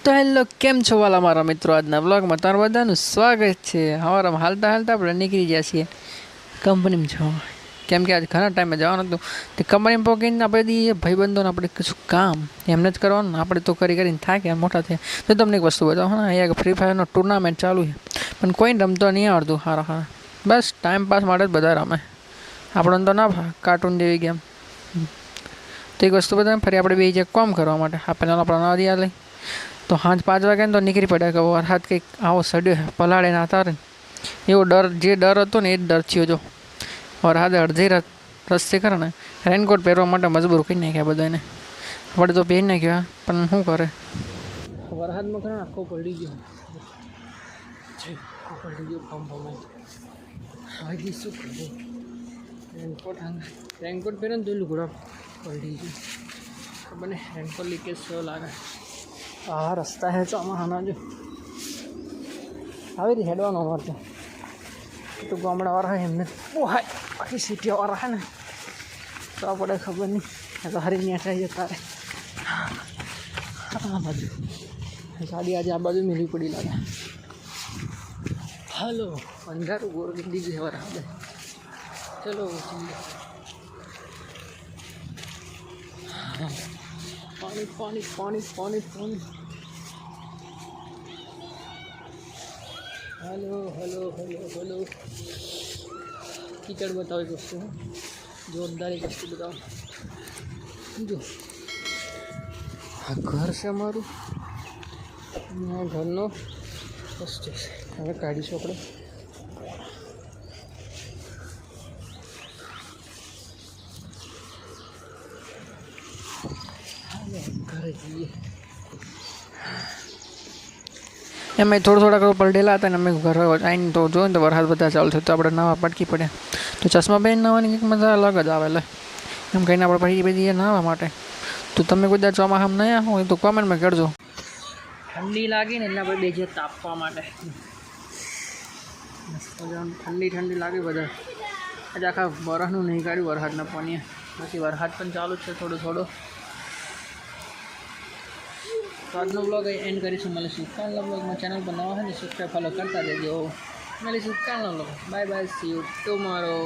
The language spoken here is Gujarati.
તો હેલો, કેમ છો વાલા મારા મિત્રો? આજના બ્લોગમાં તમારું બધાનું સ્વાગત છે. હવારમાં હાલતા હાલતા આપણે નીકળી ગયા છીએ કંપનીમાં જવા, કેમ કે આજે ઘણા ટાઈમે જવાનું હતું. તે કંપનીમાં પહોંચીને આપણે દઈએ ભાઈબંધોને આપણે કશું કામ એમને જ કરવાનું. આપણે તો કરીને થાક્યા મોટા થયા. તો તમને એક વસ્તુ બતાવો, હા, અહીંયા ફ્રી ફાયરનો ટુર્નામેન્ટ ચાલુ છે, પણ કોઈને રમતો નહીં આવડતું. હારા બસ ટાઈમ પાસ માટે જ બધા રમે. આપણને તો ના કાર્ટૂન જેવી ગેમ. તો એક વસ્તુ બધા ફરી આપણે બે જગ્યાએ કામ કરવા માટે આ પેલા આપણા નવા દિયા લઈ તો 5:05 વાગે ને તો નીકળી પડ્યા કે વરસાદ કંઈક આવો સડ્યો છે, પલાળે ના તારે એવો ડર, જે ડર હતો ને એ જ ડર થયો. જો વરસાદે અડધી રસ્તે કરે ને રેનકોટ પહેરવા માટે મજબૂર કરી નાખ્યા બધાને. આપણે તો પહેરી નાખ્યા, પણ શું કરે, વરસાદમાં કરે આખો પડી ગયો, હજી શું કરવું. રેનકોટ પહેરે ને તો લુગડા પડી ગયું. ખબર ને રેનકોટ લીકેજ થયો લાગે. આ રસ્તા હે ચોમાસાના, જો આવી રીતે હેડવાનો અમારે તો ગામડાવાળા હોય એમને પોહાય, બાકી સિટીવાળા હે ને તો આપણે ખબર નહીં. તો હરી ત્યાં થાય તારે આ બાજુ ગાડી આજે આ બાજુ મિલી પડી લાગે. હાલો, અંધારું ગોળ દીધું છે વરસાદે. ચલો પાણી પાણી પાણી પાણી પાણી. Hello hello hello hello. કીચડ બતાવો એક વસ્તુ, જોરદાર એક વસ્તુ બતાવો. જો આ ઘર છે અમારું, આ ઘરનો વસ્તુ છે. હવે કાઢીશું આપણે. ઘરે જઈએ. એમાં થોડા પલટેલા હતા ને અમે ઘરે આવીને તો જોયું ને તો વરસાદ બધા ચાલુ થયો, તો આપણે નાવા પટકી પડ્યા. તો ચશ્મા પહેરીને નાવાની કંઈક મજા અલગ જ આવે. એટલે એમ કહીને આપણે પછી બધી નાવા માટે. તો તમે કોઈ ચોમાસામાં નહીં હોય તો કોમેન્ટમાં કરજો. ઠંડી લાગી ને એટલે આપણે બે જઈએ તાપવા માટે. ઠંડી લાગી બધા. આજે આખા વરસનું નહીં કાઢ્યું વરસાદના પાણી. પછી વરસાદ પણ ચાલુ જ છે થોડો. તો આજનો બ્લોગ એન્ડ કરીશું. મળીશું કાલના બ્લોગમાં. ચેનલ પર નવા હોય ને સબસ્ક્રાઈબ ફોલો કરતા રહેજો. મળીશું કાલના blog. Bye bye, C you tomorrow.